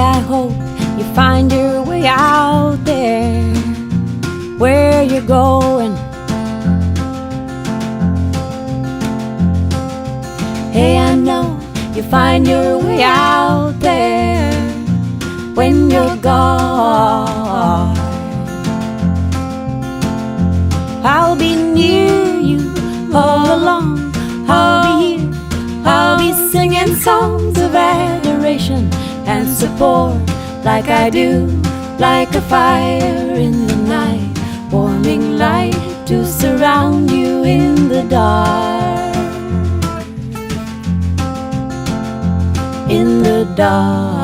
I hope you find your way out there where you're going. Hey, I know you find your way out there when you're gone. I'll be near you all along. I'll be here. I'll be singing songs of adoration and support, like I do, like a fire in the night, warming light to surround you in the dark. In the dark.